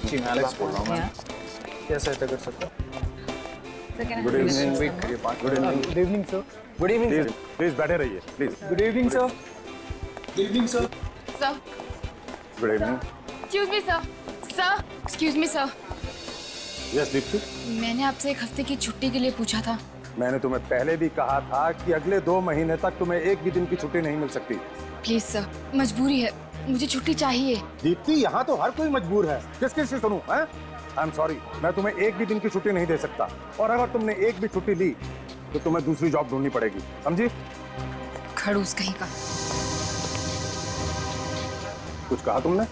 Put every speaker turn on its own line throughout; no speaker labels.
जी मैं एलेक्स बोल रहा हूँ मैम। क्या सहायता कर सकता हूँ?
Good evening.
Good evening. Good evening sir.
Good evening sir.
Please बैठे रहिए please.
Good evening sir. Good evening sir.
Sir,
good evening.
Excuse me sir. Sir, excuse me sir.
Yes Deepti,
मैंने आपसे 1 हफ्ते की छुट्टी के लिए पूछा था।
मैंने तुम्हें पहले भी कहा था कि अगले 2 महीने तक तुम्हें एक भी दिन की छुट्टी नहीं मिल सकती।
प्लीज सर, मजबूरी है, मुझे छुट्टी चाहिए।
दीप्ति, यहाँ तो हर कोई मजबूर है, किस किस से सुनूं? हैं? आई एम सॉरी, मैं तुम्हें एक भी दिन की छुट्टी नहीं दे सकता, और अगर तुमने एक भी छुट्टी ली तो तुम्हें दूसरी जॉब ढूंढनी पड़ेगी, समझी?
खड़ूस कहीं का।
कुछ कहा तुमने?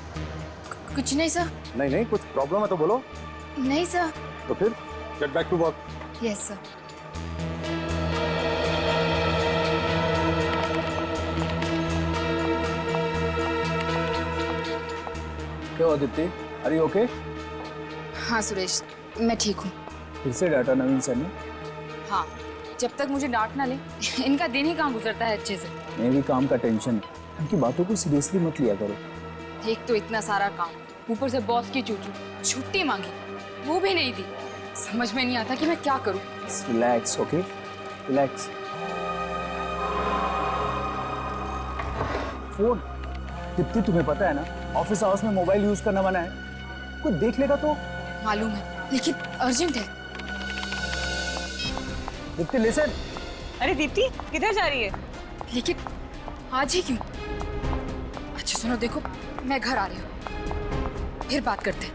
कुछ नहीं सर।
नहीं नहीं, कुछ प्रॉब्लम है तो बोलो।
नहीं सर।
तो फिर get back to work.
Yes sir.
क्या हुआ दीप्ति? Are you okay?
हाँ सुरेश, मैं ठीक हूँ।
फिर से डाटा नवीन सर ने?
हाँ, जब तक मुझे डांट ना ले इनका दिन ही कहाँ गुजरता है अच्छे से।
मेरे भी काम का टेंशन है, उनकी बातों को सीरियसली मत लिया करो।
एक तो इतना सारा काम, ऊपर से बॉस की चूचू, छुट्टी मांगी, वो भी नहीं दी। समझ में नहीं आता कि मैं क्या करूँ।
Relax, okay? Relax. Phone. Deepti, तुम्हें पता है ना, ऑफिस आवर्स में मोबाइल यूज करना मना है। कोई देख लेगा तो?
मालूम है, लेकिन अर्जेंट है।
दीप्ति लिसन।
अरे दीप्ति, किधर जा रही है?
लेकिन आज ही क्यों? अच्छा सुनो, देखो मैं घर आ रही हूँ, फिर बात करते हैं।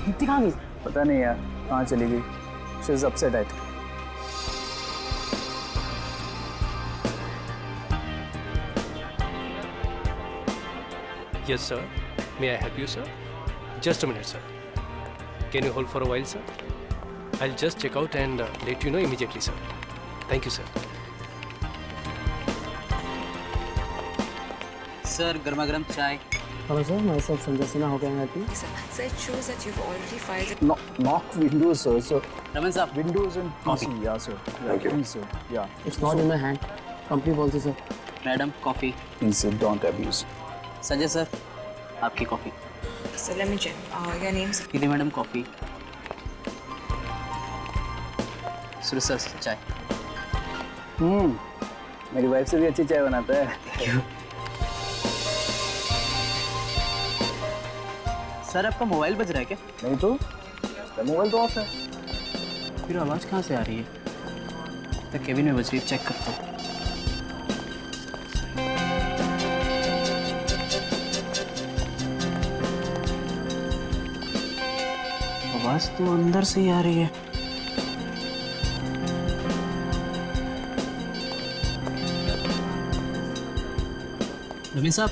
दीप्ति कहाँ गई? पता नहीं यार, कहाँ चली गई। She is upset I think.
Yes, sir. May I help you, sir? Just a minute, sir. Can you hold for a while, sir? I'll just check out and let you know immediately, sir. Thank you, sir.
Sir, गर्मा गर्म चाय।
Hello sir, myself Sanjay Sinha. How can I help you?
So it shows that you've already filed.
Not Windows, sir. So
Raman साहब,
Windows and PC,
Coffee.
yeah, sir.
Thank you.
Please, sir. Yeah.
It's not in my hand. Company policy sir.
Madam coffee.
Please, sir, don't abuse.
Sanjay sir, आपकी coffee.
So let me check. Your name, sir?
कीदी madam coffee. Suresh sir चाय।
मेरी wife से भी अच्छी चाय बनाता है।
सर आपका मोबाइल बज रहा है क्या?
नहीं तो मोबाइल तो ऑफ है।
फिर आवाज़ कहाँ से आ रही है? तो केबिन में बज रही है, चेक करता हूँ। आवाज़ तो अंदर से ही आ रही है। नवीन साहब,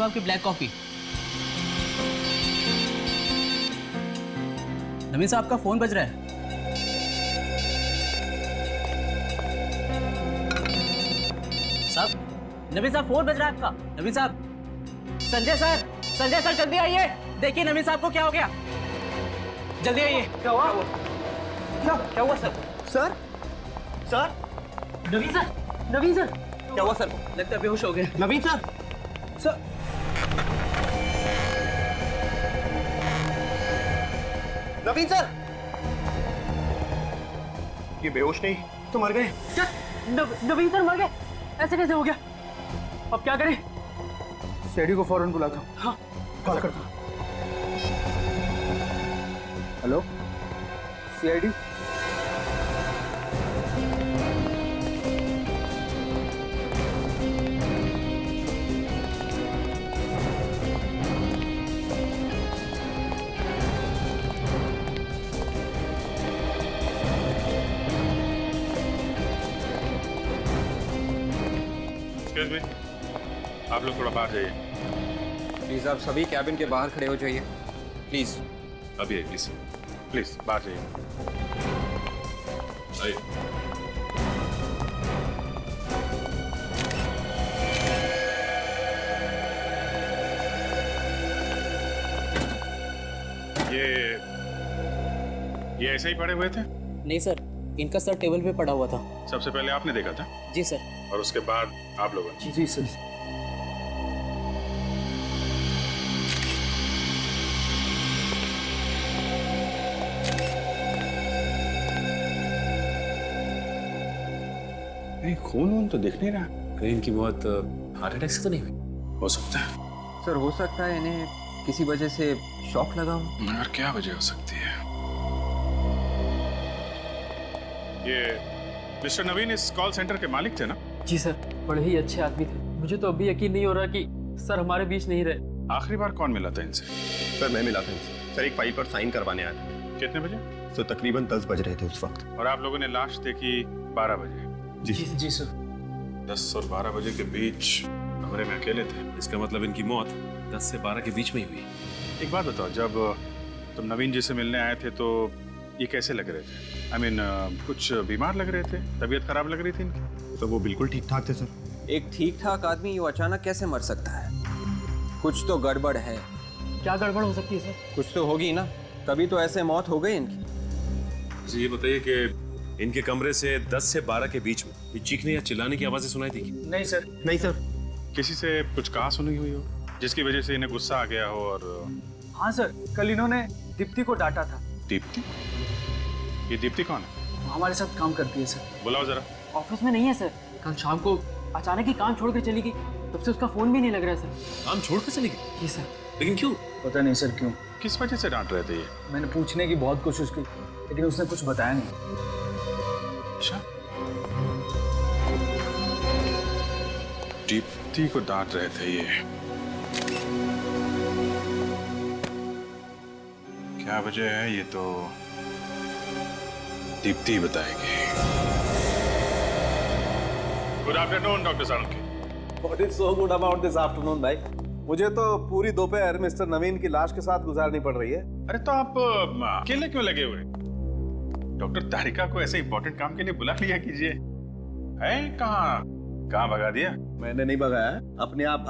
आपकी ब्लैक कॉफी। नवीन साहब, आपका फोन बज रहा है। साहब, नवीन साहब फोन बज रहा है आपका। नवीन साहब, संजय सर जल्दी आइए। देखिए नवीन साहब को क्या हो गया, जल्दी आइए। क्या हुआ? क्या हुआ सर? सर नवीन सर क्या हुआ सर? लगता है बेहोश हो गए। नवीन सर
ये बेहोश नहीं
तो मर गए। क्या? नवीन सर मर गए? ऐसे कैसे हो गया? अब क्या करें?
सीआईडी को फौरन बुलाता हूँ।
हाँ,
कॉल करता हूँ। Hello, CID.
एक्सक्यूज मी, आप लोग थोड़ा बाहर जाइए।
प्लीज आप सभी कैबिन के बाहर खड़े हो जाइए, प्लीज।
अभी प्लीज प्लीज बाहर जाइए। आइए। ये ऐसे ही पड़े हुए थे?
नहीं सर, इनका सर टेबल पे पड़ा हुआ था।
सबसे पहले आपने देखा था?
जी सर।
और उसके बाद आप लोगों ने?
जी सर।
नहीं खून वून तो दिख नहीं रहा।
कहीं इनकी मौत हार्ट अटैक से तो नहीं हुई?
हो सकता है।
सर हो सकता है इन्हें किसी वजह से शॉक लगा हो।
मगर क्या वजह हो सकती है? ये मिस्टर नवीन इस कॉल सेंटर के मालिक थे ना?
जी सर, बड़े ही अच्छे आदमी थे। मुझे तो अभी यकीन नहीं हो रहा कि सर हमारे बीच नहीं रहे।
आखिरी बार कौन मिला था इनसे?
सर मैं मिला था इनसे। सर एक फाइल पर साइन करवाने आया था।
कितने बजे?
सर तकरीबन 10 बज रहे थे उस वक्त।
और आप लोगों ने लाश देखी 12 बजे?
जी सर।
10 और 12 बजे के बीच कमरे में अकेले थे।
इसका मतलब इनकी मौत 10 से 12 के बीच में ही हुई।
एक बात बताओ, जब तुम नवीन जी से मिलने आए थे तो ये कैसे लग रहे थे? I mean, कुछ बीमार लग रहे थे? तबीयत खराब लग रही थी इनकी?
तो वो बिल्कुल ठीक ठाक थे सर।
एक ठीक ठाक आदमी यूं अचानक कैसे मर सकता है? कुछ तो गड़बड़ है।
क्या गड़बड़ हो सकती है सर?
कुछ तो होगी ना, तभी तो ऐसे मौत हो गई इनकी।
मुझे ये बताइए कि इनके कमरे से 10 से 12 के बीच में ये चीखने या चिल्लाने की आवाजें सुनाई थी?
नहीं सर।
नहीं सर।
किसी से कुछ कहा सुनी हुई हो जिसकी वजह से इन्हें गुस्सा आ गया हो? और
हाँ सर, कल इन्होंने दीप्ति को डांटा था।
दीप्ति? ये दीप्ति कौन है?
वो हमारे साथ काम करती है सर।
बुलाओ जरा।
ऑफिस में नहीं है सर। कल शाम को अचानक ही काम छोड़ कर चली गई, तब से उसका फोन भी नहीं लग रहा है सर।
काम छोड़ कर चली गई?
जी सर।
लेकिन क्यों?
पता नहीं सर क्यों।
किस वजह से डांट रहे थे ये?
मैंने पूछने की बहुत कोशिश की, लेकिन उसने कुछ बताया नहीं।
अच्छा, दीप्ति को डांट रहे थे ये। क्या वजह है ये तो दीप्ति ही बताएगी। Good afternoon doctor Salunke.
What is so good about this afternoon, भाई? मुझे तो पूरी दोपहर मिस्टर नवीन की लाश के साथ गुजारनी पड़ रही है।
अरे तो आप अकेले क्यों लगे हुए? डॉक्टर तारिका को ऐसे इंपॉर्टेंट काम के लिए बुला लिया कीजिए। है कहाँ भगा दिया?
मैंने नहीं भगाया, अपने आप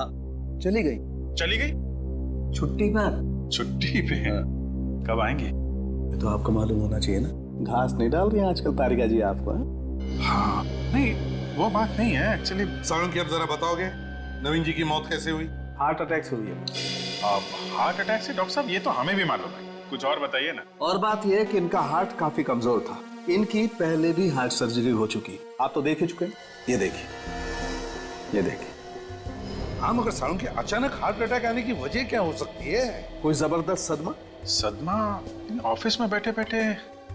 चली गई।
चली गई?
छुट्टी पर।
छुट्टी पे? कब आएंगी?
तो आपको मालूम होना चाहिए ना, घास नहीं डाल रही हैं आजकल तारिका जी आपको।
हाँ नहीं, वो बात नहीं है एक्चुअली।
सालुंके अब जरा बताओगे नवीन जी की मौत कैसे हुई? हार्ट अटैक से हुई है।
हार्ट अटैक से? डॉक्टर साहब ये तो हमें भी मालूम है, कुछ और बताइए ना।
और बात यह है कि इनका हार्ट काफी कमजोर था। इनकी पहले भी हार्ट सर्जरी हो चुकी, आप तो देख ही चुके हैं। ये देखिए, ये देखिए।
हाँ मगर सालुंके अचानक हार्ट अटैक आने की वजह क्या हो सकती है?
कोई जबरदस्त सदमा?
सदमा? ऑफिस में बैठे बैठे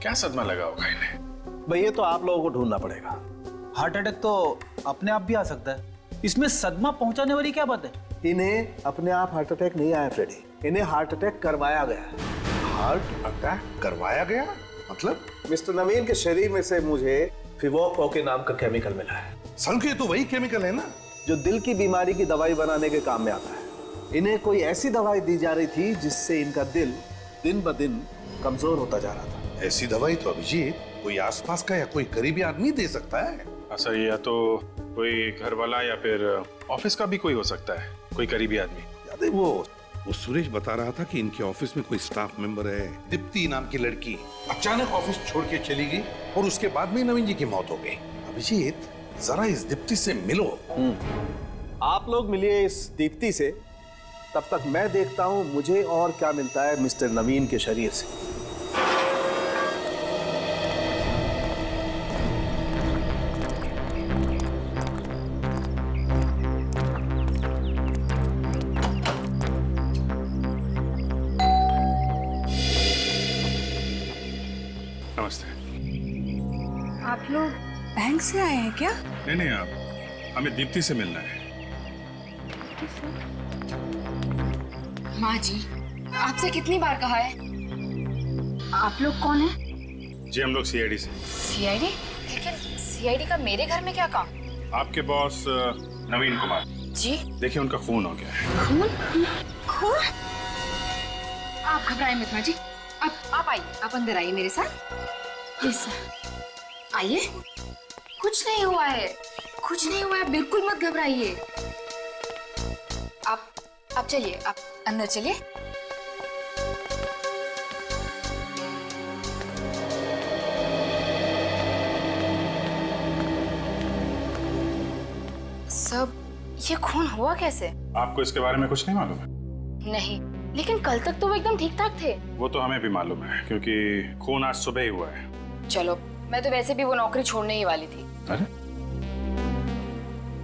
क्या सदमा लगा होगा इन्हें?
भाई ये तो आप लोगों को ढूंढना पड़ेगा।
हार्ट अटैक तो अपने आप भी आ सकता है, इसमें सदमा पहुंचाने वाली क्या बात है?
इन्हें अपने आप हार्ट अटैक नहीं आया फ्रेडी, इन्हें हार्ट अटैक करवाया गया।
हार्ट अटैक करवाया गया? मतलब?
मिस्टर नवीन के शरीर में से मुझे फिवोको के नाम का केमिकल मिला है।
सालुंके ये तो वही केमिकल है ना
जो दिल की बीमारी की दवाई बनाने के काम में आता है। इन्हें कोई ऐसी दवाई दी जा रही थी जिससे इनका दिल दिन ब दिन कमजोर होता जा रहा था।
ऐसी दवाई तो अभिजीत कोई आसपास का या कोई करीबी आदमी दे सकता है।
सर या तो कोई घर वाला या फिर ऑफिस का भी कोई हो सकता है, कोई करीबी आदमी।
याद है वो सुरेश बता रहा था कि इनके ऑफिस में कोई स्टाफ मेंबर है, दीप्ति नाम की लड़की, अचानक ऑफिस छोड़ के चली गई और उसके बाद में नवीन जी की मौत हो गई। अभिजीत जरा इस दीप्ति से मिलो।
आप लोग मिलिए इस दीप्ति से, तब तक मैं देखता हूं मुझे और क्या मिलता है मिस्टर नवीन के शरीर से।
नमस्ते।
आप लोग बैंक से आए हैं क्या?
नहीं, आप हमें दीप्ति से मिलना है।
माँ जी, आपसे कितनी बार कहा है? आप लोग कौन हैं?
जी हम लोग सीआईडी से।
सीआईडी? लेकिन सीआईडी का मेरे घर में क्या काम?
आपके बॉस नवीन कुमार
जी?
देखिए उनका खून हो गया है।
खून? खून? आप घबराइए मत माँ जी, आप आइए, आप अंदर आइए मेरे साथ। प्लीज आइए। कुछ नहीं हुआ है, कुछ नहीं हुआ है, बिल्कुल मत घबराइए। आप चलिए, आप अंदर चलिए। सब ये खून हुआ कैसे?
आपको इसके बारे में कुछ नहीं मालूम है?
नहीं, लेकिन कल तक तो वो एकदम ठीक ठाक थे।
वो तो हमें भी मालूम है क्योंकि खून आज सुबह ही हुआ है।
चलो, मैं तो वैसे भी वो नौकरी छोड़ने ही वाली थी।
अरे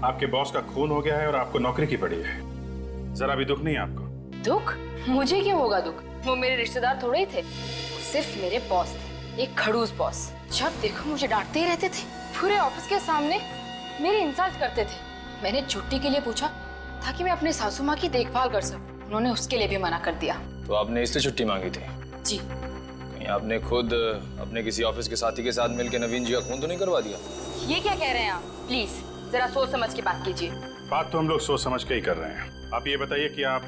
आपके बॉस का खून हो गया है और आपको नौकरी की पड़ी है। जरा भी दुख नहीं है आपको?
दुख? मुझे क्यों होगा दुख? वो मेरे रिश्तेदार थोड़े ही थे, सिर्फ मेरे बॉस थे, एक खड़ूस बॉस। जब देखो मुझे डांटते ही रहते थे, पूरे ऑफिस के सामने मेरी इंसल्ट करते थे। मैंने छुट्टी के लिए पूछा ताकि मैं अपने सासू माँ की देखभाल कर सकूं, उन्होंने उसके लिए भी मना कर दिया।
तो आपने इसलिए छुट्टी मांगी थी?
जी।
कहीं आपने खुद अपने किसी ऑफिस के साथी के साथ मिलकर नवीन जी का खून तो नहीं करवा दिया?
ये क्या कह रहे हैं आप? प्लीज जरा सोच समझ के बात कीजिए।
बात तो हम लोग सोच समझ के ही कर रहे हैं। आप ये बताइए कि आप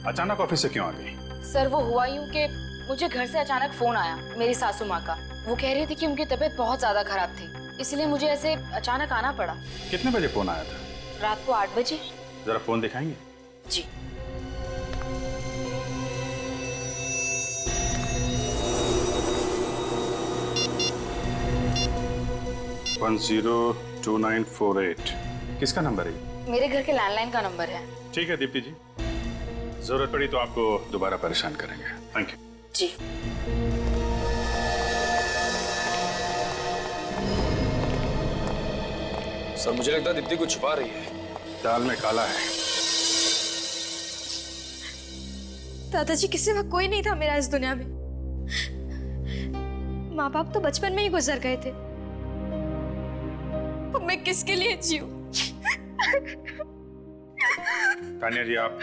अचानक ऑफिस से क्यों आ गई?
सर वो हुआ यूं कि मुझे घर से अचानक फोन आया मेरी सासू माँ का। वो कह रही थी कि उनकी तबीयत बहुत ज्यादा खराब थी, इसलिए मुझे ऐसे अचानक आना पड़ा।
कितने बजे फोन आया था?
रात को 8 बजे।
जरा फोन दिखाएंगे?
जी।
वन 02948 किसका नंबर है?
मेरे घर के लैंडलाइन का नंबर है।
ठीक है दीप्ति जी, जरूरत पड़ी तो आपको दोबारा परेशान करेंगे। Thank you.
जी।
सर मुझे लगता है दीप्ति कुछ छुपा रही है।
दाल में काला है।
दादाजी के सिवा कोई नहीं था मेरा इस दुनिया में। माँ बाप तो बचपन में ही गुजर गए थे, अब मैं किसके लिए जीऊं?
तानिया जी, आप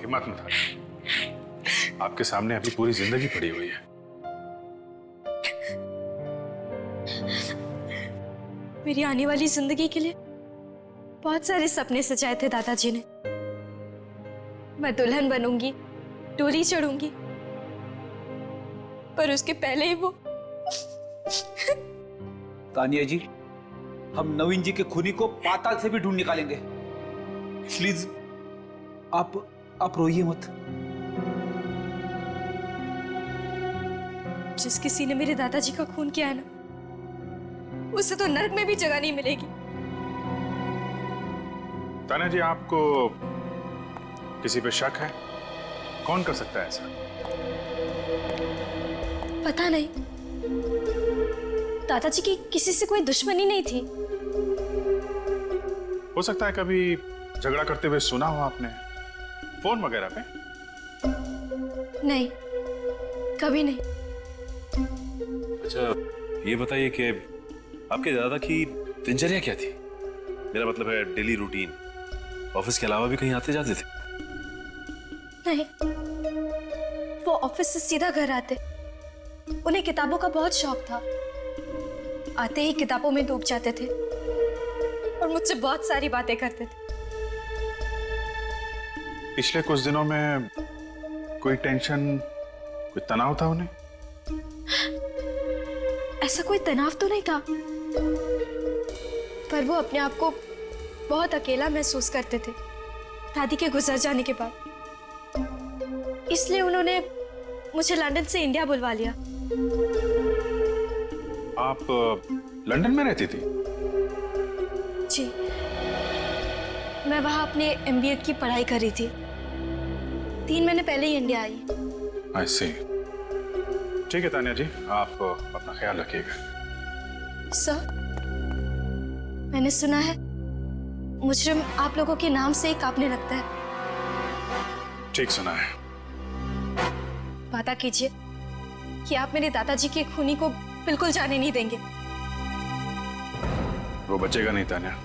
हिम्मत मत हारिए। आपके सामने अभी पूरी जिंदगी पड़ी हुई है।
मेरी आने वाली जिंदगी के लिए बहुत सारे सपने सजाए थे दादाजी ने। मैं दुल्हन बनूंगी, डोली चढ़ूंगी, पर उसके पहले ही वो।
तानिया जी, हम नवीन जी के खूनी को पाताल से भी ढूंढ निकालेंगे। प्लीज आप रोइए मत।
जिस किसी ने मेरे दादाजी का खून किया है ना, उसे तो नर्क में भी जगह नहीं मिलेगी।
तानिया जी, आपको किसी पे शक है? कौन कर सकता है ऐसा?
पता नहीं, दादाजी की किसी से कोई दुश्मनी नहीं थी।
हो सकता है कभी झगड़ा करते हुए सुना हो आपने, फोन वगैरह पे?
नहीं, कभी नहीं।
अच्छा ये बताइए कि आपके दादा की दिनचर्या क्या थी? मेरा मतलब है डेली रूटीन। ऑफिस के अलावा भी कहीं आते जाते थे?
नहीं, वो ऑफिस से सीधा घर आते। उन्हें किताबों का बहुत शौक था, आते ही किताबों में डूब जाते थे और मुझसे बहुत सारी बातें करते थे।
पिछले कुछ दिनों में कोई टेंशन, कोई तनाव था उन्हें?
ऐसा कोई तनाव तो नहीं था, पर वो अपने आप को बहुत अकेला महसूस करते थे दादी के गुजर जाने के बाद। इसलिए उन्होंने मुझे लंदन से इंडिया बुलवा लिया।
आप लंदन में रहती थी?
जी, मैं वहां अपने MBA की पढ़ाई कर रही थी। 3 महीने पहले ही इंडिया आई।
I see। ठीक है तानिया जी, आप अपना ख्याल रखिएगा।
सर, मैंने सुना है मुजरिम आप लोगों के नाम से ही कांपने लगता है।
ठीक सुना है।
वादा कीजिए कि आप मेरे दादाजी के खूनी को बिल्कुल जाने नहीं देंगे।
वो बचेगा नहीं तानिया।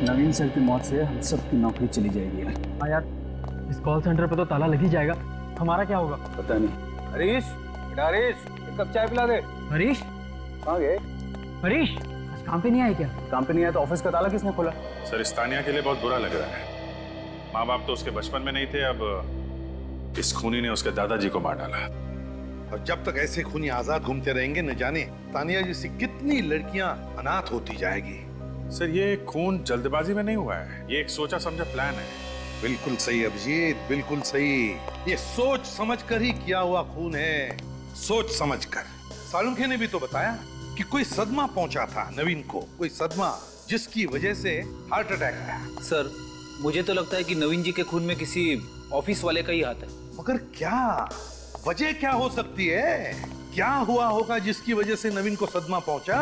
नवीन सर की मौत से हम सबकी नौकरी चली जाएगी।
हाँ यार, इस कॉल सेंटर पे तो ताला लग ही जाएगा। हमारा क्या होगा?
पता नहीं।
हरीश, बेटा हरीश, एक कप चाय पिला दे।
हरीश?
कहाँ गए?
हरीश, आज काम पे नहीं आए क्या?
काम पे नहीं आया तो ऑफिस का ताला किसने खोला?
सर, इस तानिया के लिए बहुत बुरा लग रहा है। माँ बाप तो उसके बचपन में नहीं थे, अब इस खूनी ने उसके दादाजी को मार डाला।
और जब तक ऐसे खूनी आजाद घूमते रहेंगे, न जाने तानिया जैसी कितनी लड़कियां अनाथ होती जाएगी।
सर, ये खून जल्दबाजी में नहीं हुआ है, ये एक सोचा समझा प्लान है।
बिल्कुल सही अभिजीत, बिल्कुल सही। ये सोच समझकर ही किया हुआ खून है, सोच समझकर। सालुंखे ने भी तो बताया कि कोई सदमा पहुंचा था नवीन को, कोई सदमा जिसकी वजह से हार्ट अटैक आया।
सर, मुझे तो लगता है कि नवीन जी के खून में किसी ऑफिस वाले का ही हाथ है।
मगर क्या वजह क्या हो सकती है? क्या हुआ होगा जिसकी वजह से नवीन को सदमा पहुंचा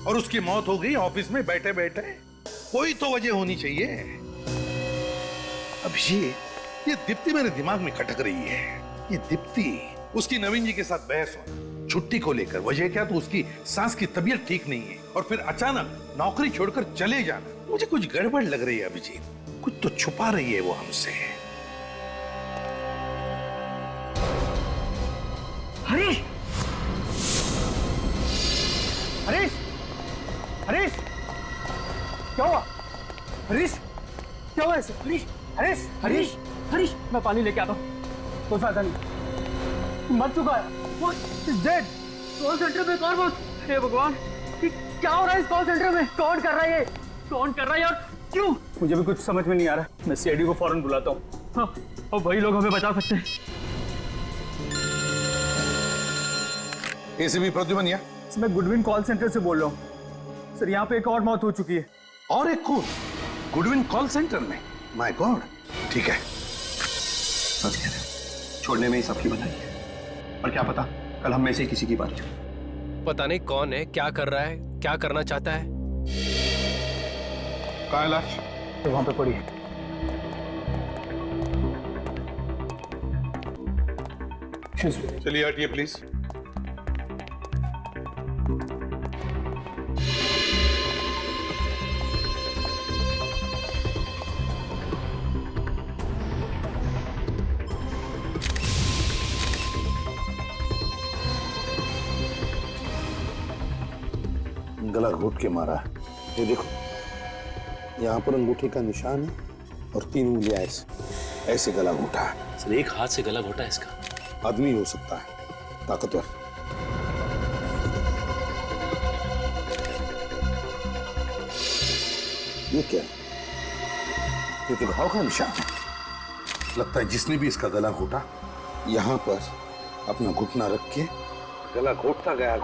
और उसकी मौत हो गई ऑफिस में बैठे बैठे? कोई तो वजह होनी चाहिए। अभिषेक, ये दीप्ति मेरे दिमाग में खटक रही है। ये दीप्ति, उसकी नवीन जी के साथ बहस हो छुट्टी को लेकर, वजह क्या? तो उसकी सास की तबीयत ठीक नहीं है और फिर अचानक नौकरी छोड़कर चले जाना। मुझे कुछ गड़बड़ लग रही है अभिजीत, कुछ तो छुपा रही है वो हमसे।
हरीश! हरीश! हरीश! क्या हुआ? हरीश! क्या हुआ ऐसे? हरीश! हरीश! हरीश! हरीश! मैं पानी लेके आता हूँ। कोई फायदा नहीं, मर चुका है। वो इज डेड। कॉल सेंटर में कौन बोल? हे भगवान, क्या हो रहा है इस कॉल सेंटर में? कौन कर रहा है ये? कौन कर रहा है यार? क्यों? मुझे भी कुछ समझ में नहीं आ रहा। मैं सीआईडी को फौरन बुलाता हूँ। हाँ, और वही लोग हमें बचा सकते हैं।
एसीपी प्रद्युमन या?
मैं गुडविन कॉल सेंटर से बोल रहा हूँ सर। यहाँ पे एक और मौत हो चुकी है।
और एक कौन? गुडविन कॉल सेंटर में? My God. ठीक है,
सच कह रहे, छोड़ने में ही सबकी भलाई है। और क्या पता कल हम में से किसी की बारी हो।
पता नहीं कौन है, क्या कर रहा है, क्या करना चाहता है।
कहाँ है लाश?
तो वहां पे पड़ी है।
चलिए हटिए प्लीज। गला घोट के मारा। ये देखो, यहाँ पर अंगूठे का निशान है और 3 उंगलियां ऐसे गला घोटा है।
सर, एक हाथ से गला घोटा है इसका।
आदमी हो सकता है, ताकतवर। ये क्या है? ये तो घाव का निशान है। लगता है जिसने भी इसका गला घोटा, यहाँ पर अपना घुटना रख के गला घोटता गया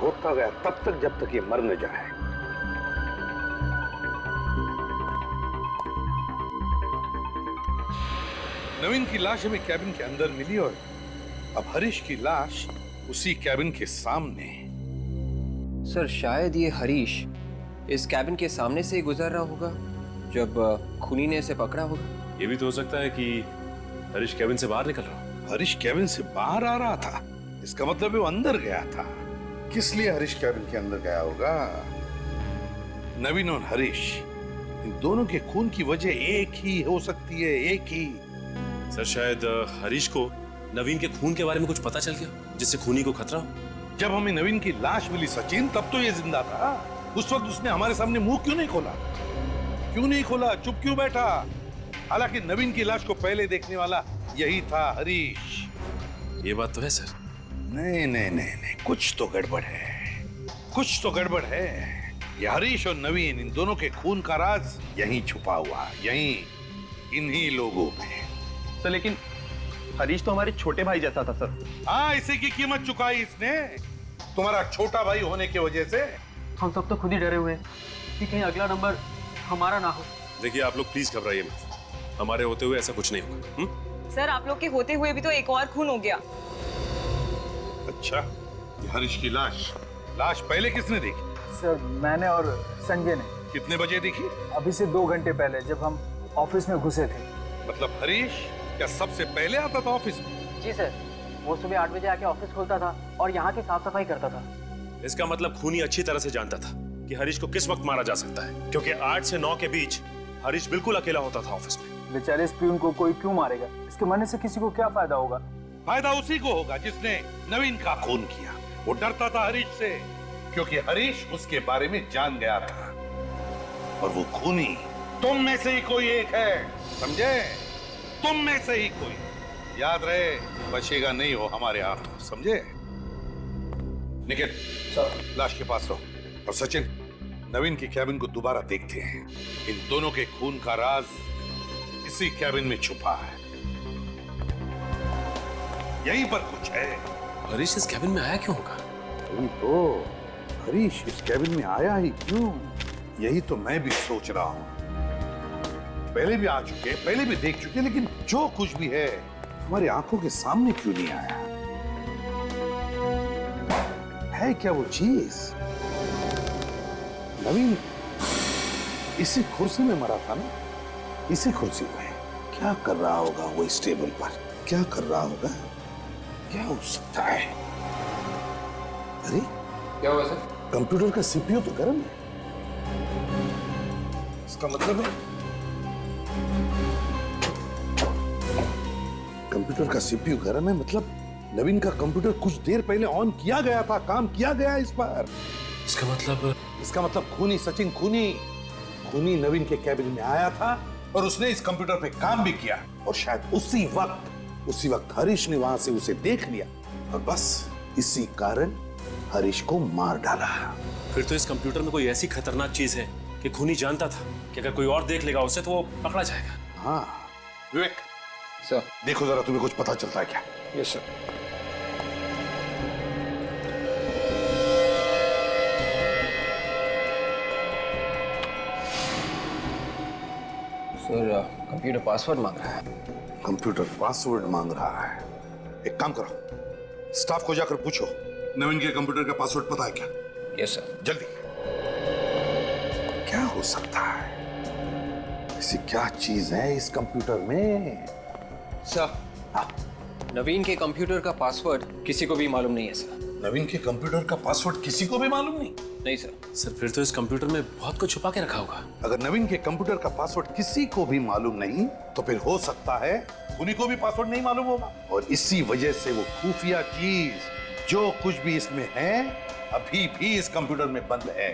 तब तक जब तक ये मर न जाए। नवीन की लाश हमें कैबिन के अंदर मिली और अब हरीश की लाश उसी कैबिन के सामने।
सर, शायद ये हरीश इस कैबिन के सामने से ही गुजर रहा होगा जब खूनी ने इसे पकड़ा होगा।
ये भी तो हो सकता है कि हरीश कैबिन से बाहर निकल रहा हो।
हरीश कैबिन से बाहर आ रहा था, इसका मतलब वो अंदर गया था। किस लिए हरीश कैबिन के अंदर गया होगा? नवीन और हरीश, इन दोनों के खून की वजह एक ही हो सकती है, एक ही।
सर, शायद हरीश को नवीन के खून के बारे में कुछ पता चल गया जिससे खूनी को खतरा हो।
जब हमें नवीन की लाश मिली सचिन, तब तो ये जिंदा था। उस वक्त उसने हमारे सामने मुंह क्यों नहीं खोला? चुप क्यों बैठा? हालांकि नवीन की लाश को पहले देखने वाला यही था, हरीश।
ये बात तो है सर।
नहीं, कुछ तो गड़बड़ है। ये हरीश और नवीन, इन दोनों के खून का राज यहीं छुपा हुआ, यहीं इन्हीं लोगों में।
सर, लेकिन हरीश तो हमारे छोटे भाई जैसा था सर।
हाँ, इसी की कीमत चुकाई इसने, तुम्हारा छोटा भाई होने की वजह से।
हम सब तो खुद ही डरे हुए हैं कि कहीं अगला नंबर हमारा ना हो।
देखिए, आप लोग प्लीज घबराइए मत। हमारे होते हुए ऐसा कुछ नहीं होगा।
सर, आप लोग के होते हुए भी तो एक और खून हो गया।
अच्छा, ये हरीश की लाश पहले किसने देखी?
सर, मैंने और संजय ने।
कितने बजे देखी?
अभी से 2 घंटे पहले, जब हम ऑफिस में घुसे थे।
मतलब हरीश क्या सबसे पहले आता था ऑफिस में?
जी सर, वो सुबह 8 बजे आके ऑफिस खोलता था और यहाँ की साफ सफाई करता था।
इसका मतलब खूनी अच्छी तरह से जानता था कि हरीश को किस वक्त मारा जा सकता है, क्योंकि 8 से 9 के बीच हरीश बिल्कुल अकेला होता था ऑफिस में।
बेचारे इस प्यून को कोई क्यों मारेगा? इसके मरने से किसी को क्या फायदा होगा?
फायदा उसी को होगा जिसने नवीन का खून किया। वो डरता था हरीश से, क्योंकि हरीश उसके बारे में जान गया था। और वो खूनी तुम में से ही कोई एक है, समझे? तुम में से ही कोई। याद रहे, बचेगा नहीं हो हमारे हाथों, समझे? निखिल, लाश के पास रहो। और सचिन, नवीन की कैबिन को दोबारा देखते हैं। इन दोनों के खून का राज इसी कैबिन में छुपा है, यहीं पर कुछ है।
हरीश इस कैबिन में आया क्यों होगा?
वही तो, हरीश इस कैबिन में आया ही क्यों? यही तो मैं भी सोच रहा हूं। पहले भी आ चुके हैं, पहले भी देख चुके हैं, लेकिन जो कुछ भी है हमारी आंखों के सामने क्यों नहीं आया? है क्या वो चीज? नवीन इसी कुर्सी में मरा था ना, इसी कुर्सी में। क्या कर रहा होगा वो इस टेबल पर? क्या कर रहा होगा? क्या हो सकता है? अरे
क्या हुआ सर?
कंप्यूटर का सीपीयू तो गर्म है। इसका मतलब है कंप्यूटर का सीपीयू गर्म है, मतलब नवीन का कंप्यूटर कुछ देर पहले ऑन किया गया था, काम किया गया इस पर।
इसका मतलब
खूनी सचिन, खूनी नवीन के कैबिन में आया था और उसने इस कंप्यूटर पे काम भी किया, और शायद उसी वक्त हरीश ने वहां से उसे देख लिया और बस इसी कारण हरीश को मार डाला।
फिर तो इस कंप्यूटर में कोई ऐसी खतरनाक चीज है कि खूनी जानता था कि अगर कोई और देख लेगा उसे तो वो पकड़ा जाएगा।
हाँ विवेक
सर,
देखो जरा, तुम्हें कुछ पता चलता है क्या?
Yes sir. Sir, computer password मांग रहा है।
कंप्यूटर पासवर्ड मांग रहा है? एक काम करो, स्टाफ को जाकर पूछो नवीन के कंप्यूटर का पासवर्ड पता है क्या?
Yes sir.
जल्दी। क्या हो सकता है? ऐसी क्या चीज है इस कंप्यूटर में?
सर, हाँ, नवीन के कंप्यूटर का पासवर्ड किसी को भी मालूम नहीं है सर।
नवीन के कंप्यूटर का पासवर्ड किसी को भी मालूम नहीं?
नहीं सर।
सर, फिर तो इस कंप्यूटर में बहुत कुछ छुपा के रखा होगा।
अगर नवीन के कंप्यूटर का पासवर्ड किसी को भी मालूम नहीं, तो फिर हो सकता है खूनी को भी पासवर्ड नहीं मालूम होगा, और इसी वजह से वो खुफिया चीज जो कुछ भी इसमें है अभी भी इस कंप्यूटर में बंद है।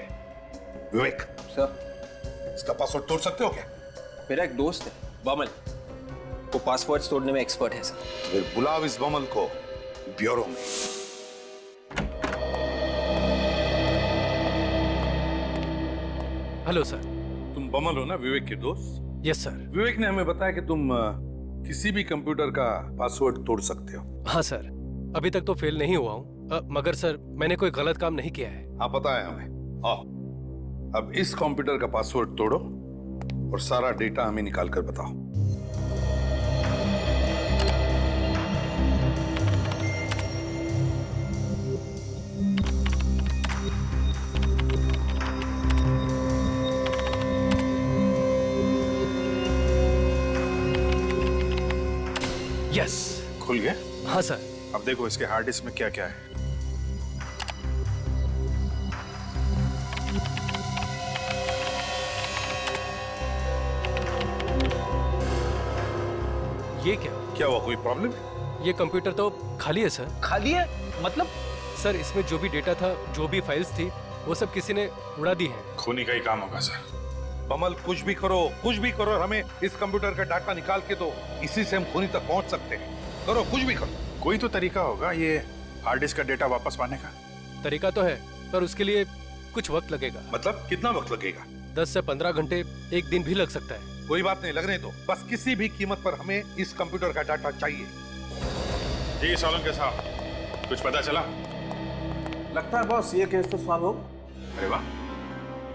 विवेक
सर,
इसका पासवर्ड तोड़ सकते हो क्या?
मेरा एक दोस्त है बमल, वो पासवर्ड तोड़ने में एक्सपर्ट है सर।
फिर बुलाओ इस बमल को ब्यूरो में।
Hello sir.
तुम बमल हो ना, विवेक के दोस्त?
Yes sir.
विवेक ने हमें बताया कि तुम किसी भी कंप्यूटर का पासवर्ड तोड़ सकते हो।
हाँ सर, अभी तक तो फेल नहीं हुआ हूँ, मगर सर मैंने कोई गलत काम नहीं किया है।
हाँ पता है हमें। आओ, अब इस कंप्यूटर का पासवर्ड तोड़ो और सारा डेटा हमें निकाल कर बताओ।
यस,
खुल गया?
हाँ सर।
अब देखो इसके हार्ड डिस्क में क्या क्या है।
ये क्या?
क्या हुआ, कोई प्रॉब्लम?
ये कंप्यूटर तो खाली है सर।
खाली है मतलब?
सर, इसमें जो भी डेटा था, जो भी फाइल्स थी, वो सब किसी ने उड़ा दी है।
खूनी का ही काम होगा सर।
बमल कुछ भी करो, हमें इस कंप्यूटर का डाटा निकाल के दो, इसी से हम खूनी तक पहुंच सकते हैं। करो, कुछ भी करो।
कोई तो तरीका होगा ये हार्ड डिस्क का डेटा वापस पाने का।
तरीका तो है, पर उसके लिए कुछ वक्त लगेगा।
मतलब कितना वक्त लगेगा?
10 से 15 घंटे, एक दिन भी लग सकता है।
कोई बात नहीं, लगने दो। बस किसी भी कीमत पर हमें इस कंप्यूटर का डाटा चाहिए।
जी सोलंकी साहब, कुछ पता चला?
लगता है बॉस ये केस तो सॉल्व हो।
अरे वाह,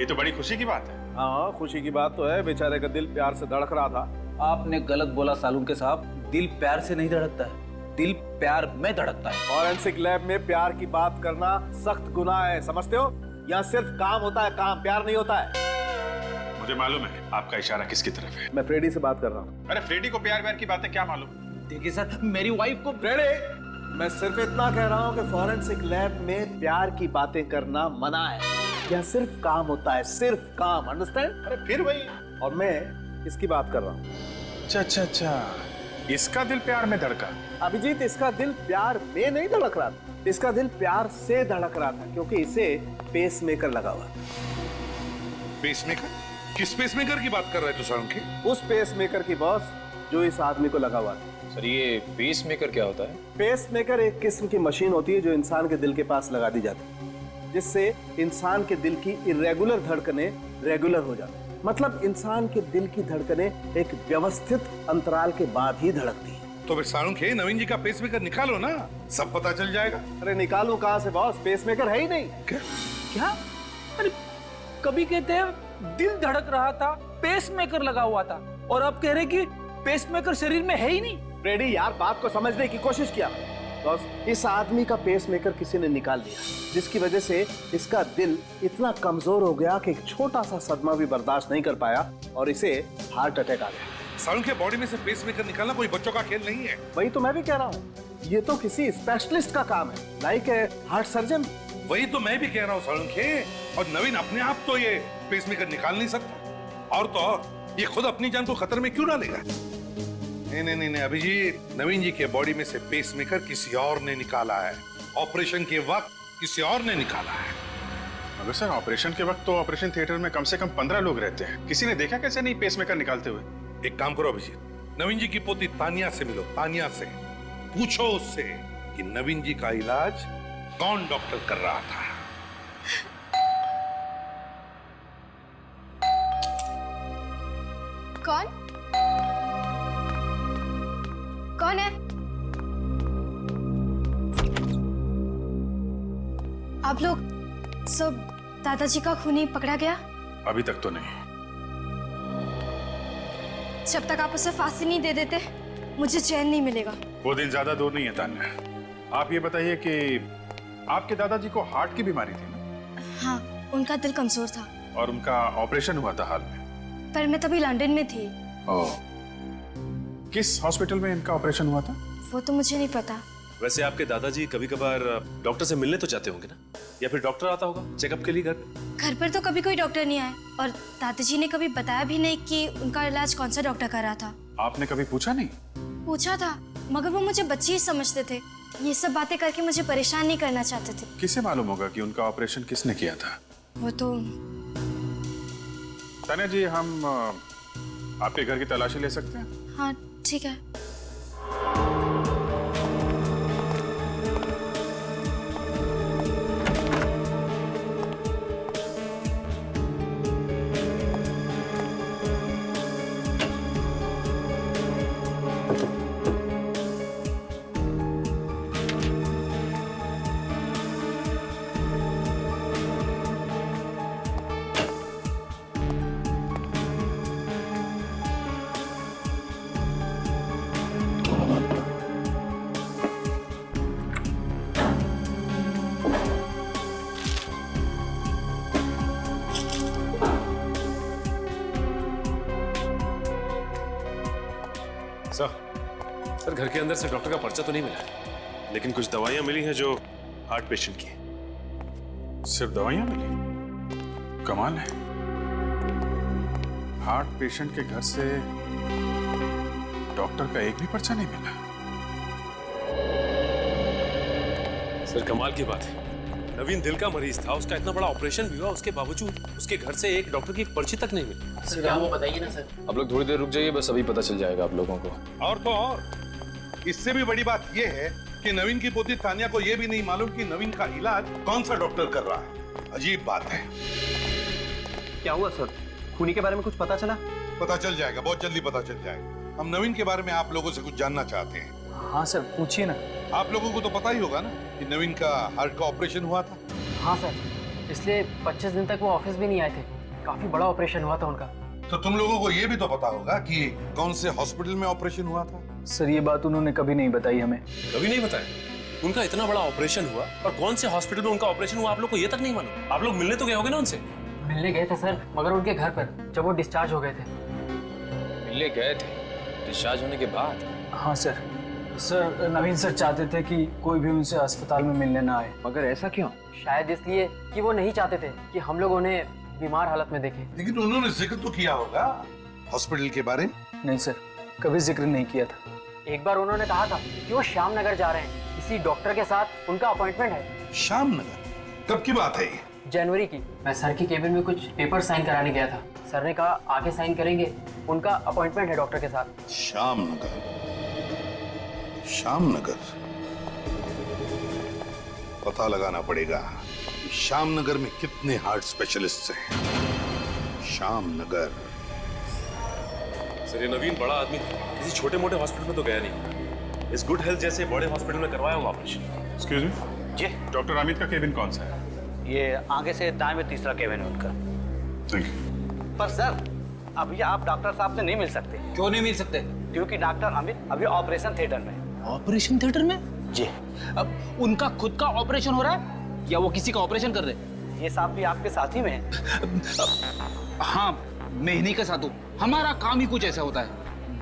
ये तो बड़ी खुशी की बात है।
हाँ, खुशी की बात तो है। बेचारे का दिल प्यार से धड़क रहा था।
आपने गलत बोला सालुंके साहब, दिल प्यार से नहीं धड़कता है, दिल प्यार में धड़कता है।
फॉरेंसिक लैब में प्यार की बात करना सख्त गुनाह है, समझते हो? यहाँ सिर्फ काम होता है, काम, प्यार नहीं होता है।
मुझे मालूम है आपका इशारा किसकी तरफ है।
मैं फ्रेडी से बात कर रहा हूँ।
अरे फ्रेडी को प्यार व्यार की बातें क्या मालूम?
देखिए सर, मेरी वाइफ को।
फ्रेडी, मैं सिर्फ इतना कह रहा हूँ कि फॉरेंसिक लैब में प्यार की बातें करना मना है। यहाँ सिर्फ काम होता है, सिर्फ काम, अंडरस्टैंड?
अरे फिर वही।
और मैं इसकी बात कर रहा हूँ।
अच्छा, इसका दिल प्यार में धड़का।
अभिजीत, इसका दिल प्यार में नहीं धड़क रहा था, इसका दिल प्यार से धड़क रहा था, क्योंकि इसे पेसमेकर लगा हुआ।
पेसमेकर? किस पेसमेकर की बात कर रहे थे सोलंकी?
उस पेसमेकर की बॉस, जो इस आदमी को लगा हुआ था।
सर, ये पेसमेकर क्या होता है?
पेसमेकर एक किस्म की मशीन होती है जो इंसान के दिल के पास लगा दी जाती है, जिससे इंसान के दिल की इरेगुलर धड़कनें रेगुलर हो जाती है। मतलब इंसान के दिल की धड़कनें एक व्यवस्थित अंतराल के बाद ही धड़कती है।
तो फिर सालुंखे, नवीन जी का पेसमेकर निकालो ना, सब पता चल जाएगा।
अरे निकालूं कहां से बॉस, पेसमेकर है ही नहीं।
क्या? अरे कभी कहते हैं दिल धड़क रहा था, पेसमेकर लगा हुआ था, और आप कह रहे कि पेसमेकर शरीर में है ही नहीं।
रेडी यार, बात को समझने की कोशिश किया। बॉस, इस आदमी का पेसमेकर किसी ने निकाल दिया, जिसकी वजह से इसका दिल इतना कमजोर हो गया कि एक छोटा सा सदमा भी बर्दाश्त नहीं कर पाया और इसे हार्ट अटैक आ गया।
सारुण के बॉडी में से पेसमेकर निकालना कोई बच्चों का खेल नहीं है।
वही तो मैं भी कह रहा हूँ, ये तो किसी स्पेशलिस्ट का काम है, लाइक हार्ट सर्जन।
वही तो मैं भी कह रहा हूँ सारुण के। और नवीन अपने आप तो ये पेसमेकर निकाल नहीं सकता, और तो और ये खुद अपनी जान को खतरे में क्यों डालेगा? नहीं अभिजीत, नवीन जी के बॉडी में से पेसमेकर किसी और ने निकाला है। ऑपरेशन के वक्त किसी और ने निकाला है।
मगर सर, ऑपरेशन के वक्त तो ऑपरेशन थिएटर में कम से कम 15 लोग रहते हैं। किसी ने देखा कैसे नहीं पेसमेकर निकालते हुए?
एक काम करो अभिजीत, नवीन जी की पोती तानिया से मिलो। तानिया से पूछो उससे कि नवीन जी का इलाज कौन डॉक्टर कर रहा था।
कौन है? आप लोग सब दादाजी का खूनी पकड़ा गया?
अभी तक तो नहीं।
जब तक आप उसे फांसी नहीं दे देते मुझे चैन नहीं मिलेगा।
वो दिन ज्यादा दूर नहीं है तान्या। आप ये बताइए कि आपके दादाजी को हार्ट की बीमारी थी ना?
हाँ, उनका दिल कमजोर था
और उनका ऑपरेशन हुआ था हाल में।
पर मैं तभी लंदन में थी।
ओह, किस हॉस्पिटल में इनका ऑपरेशन हुआ था?
वो तो मुझे नहीं पता।
वैसे आपके दादाजी कभी कभार डॉक्टर से मिलने तो जाते होंगे ना, या फिर डॉक्टर आता होगा चेकअप के लिए घर पे?
घर पर तो कभी कोई डॉक्टर नहीं आया और दादाजी ने कभी बताया भी नहीं कि उनका इलाज कौन सा डॉक्टर कर रहा था।
आपने कभी पूछा नहीं?
पूछा था, मगर वो मुझे बच्ची ही समझते थे। ये सब बातें करके मुझे परेशान नहीं करना चाहते थे।
किसे मालूम होगा कि उनका ऑपरेशन किसने किया था?
वो तो
तान्या जी, हम आपके घर की तलाशी ले सकते हैं?
हाँ ठीक है।
सर घर के अंदर से डॉक्टर का पर्चा तो नहीं मिला, लेकिन कुछ दवाइयां मिली हैं जो हार्ट पेशेंट की हैं।
सिर्फ दवाइयां मिली? कमाल है। हार्ट पेशेंट के घर से डॉक्टर का एक भी पर्चा नहीं मिला।
सर कमाल की बात है, नवीन दिल का मरीज था, उसका इतना बड़ा ऑपरेशन भी हुआ, उसके बावजूद उसके घर से एक डॉक्टर की पर्ची तक नहीं मिली।
सर क्या वो बताइए ना सर।
आप लोग थोड़ी देर रुक जाइए, बस अभी पता चल जाएगा आप लोगों को।
और तो और इससे भी बड़ी बात यह है कि नवीन की पोती तानिया को यह भी नहीं मालूम कि नवीन का इलाज कौन सा डॉक्टर कर रहा है। अजीब बात है।
क्या हुआ सर? खूनी के बारे में कुछ पता चला?
पता चल जाएगा, बहुत जल्दी पता चल जाएगा। हम नवीन के बारे में आप लोगों से कुछ जानना चाहते हैं।
हाँ सर, पूछिए ना।
आप लोगों को तो पता ही होगा ना कि नवीन का हार्ट का ऑपरेशन हुआ था।
हाँ सर, इसलिए 25 दिन तक वो ऑफिस भी नहीं आए थे। काफी बड़ा ऑपरेशन हुआ था उनका।
तो तुम लोगों को यह भी तो पता होगा कि कौन से हॉस्पिटल में ऑपरेशन हुआ था।
सर ये बात उन्होंने कभी नहीं बताई हमें।
कभी नहीं बताया? उनका इतना बड़ा ऑपरेशन हुआ और कौन से हॉस्पिटल में उनका ऑपरेशन हुआ आप लोग को ये तक नहीं मालूम? आप लोग मिलने तो गए होगे ना उनसे?
मिलने गए थे सर, मगर उनके घर पर, जब वो डिस्चार्ज हो गए थे।
मिलने गए थे डिस्चार्ज होने के बाद?
हाँ सर। सर नवीन सर चाहते थे कि कोई भी उनसे अस्पताल में मिलने ना आए।
मगर ऐसा क्यों?
शायद इसलिए कि वो नहीं चाहते थे कि हम लोग उन्हें बीमार हालत में देखें।
लेकिन उन्होंने जिक्र तो किया होगा हॉस्पिटल के बारे में।
नहीं सर, कभी जिक्र नहीं किया था। एक बार उन्होंने कहा था कि वो श्याम नगर जा रहे हैं, किसी डॉक्टर के साथ उनका अपॉइंटमेंट है।
श्याम नगर? कब की बात है ये?
जनवरी की। मैं सर की केबिन में कुछ पेपर साइन कराने गया था। सर ने कहा आगे साइन करेंगे, उनका अपॉइंटमेंट है डॉक्टर के साथ।
श्याम नगर, श्याम नगर। पता लगाना पड़ेगा कि श्याम नगर में कितने हार्ट स्पेशलिस्ट हैं। श्याम नगर।
सर ये नवीन बड़ा आदमी किसी छोटे मोटे हॉस्पिटल में तो गया नहीं। इस गुड हेल्थ जैसे बड़े हॉस्पिटल में करवाया हुआ ऑपरेशन।
एक्सक्यूज मी
जी,
डॉक्टर अमित का केबिन कौन सा है?
ये आगे से दाएं में तीसरा केबिन है उनका।
Thank you.
पर सर,
अभी आप डॉक्टर साहब से नहीं मिल सकते।
क्यों नहीं मिल सकते?
क्योंकि डॉक्टर अमित अभी ऑपरेशन थिएटर में है।
ऑपरेशन थिएटर में?
जी।
अब उनका खुद का ऑपरेशन हो रहा है या वो किसी का ऑपरेशन कर रहे हैं?
ये साहब भी आपके साथ ही में है।
हाँ, मैं इन्हीं के साथ हूँ। हमारा काम ही कुछ ऐसा होता है,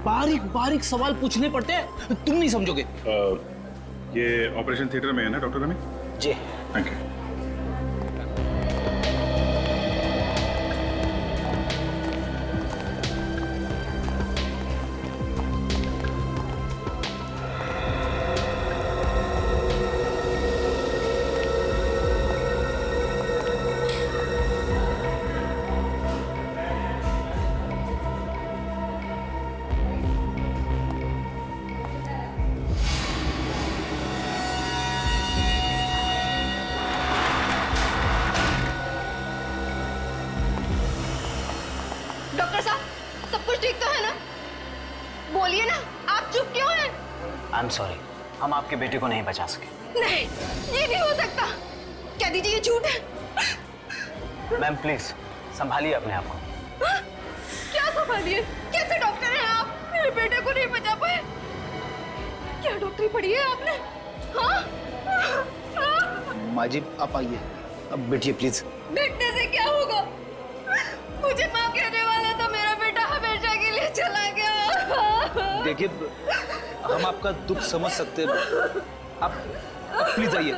बारीक बारीक सवाल पूछने पड़ते हैं, तुम नहीं समझोगे।
ये ऑपरेशन थिएटर में है ना डॉक्टर अमित?
जी।
Thank you.
डॉक्टर साहब, सब कुछ ठीक तो है ना? बोलिए ना, आप चुप क्यों हैं?
आई एम सॉरी, हम आपके बेटे को नहीं बचा सके।
नहीं, ये नहीं हो सकता। कह दीजिए ये झूठ है।
मैम प्लीज संभालिए अपने आप को।
हाँ? क्या संभालिए? कैसे डॉक्टर हैं आप? मेरे बेटे को नहीं बचा पाए। क्या डॉक्टरी पढ़ी है आपने? हाँ?
माँ जी आप आइए, अब बैठिए प्लीज।
बैठने से क्या होगा? मुझे माँ कहने वाला था, मेरा बेटा हमेशा के लिए चला गया।
देखिए, हम आपका दुख समझ सकते हैं, आप प्लीज आइए।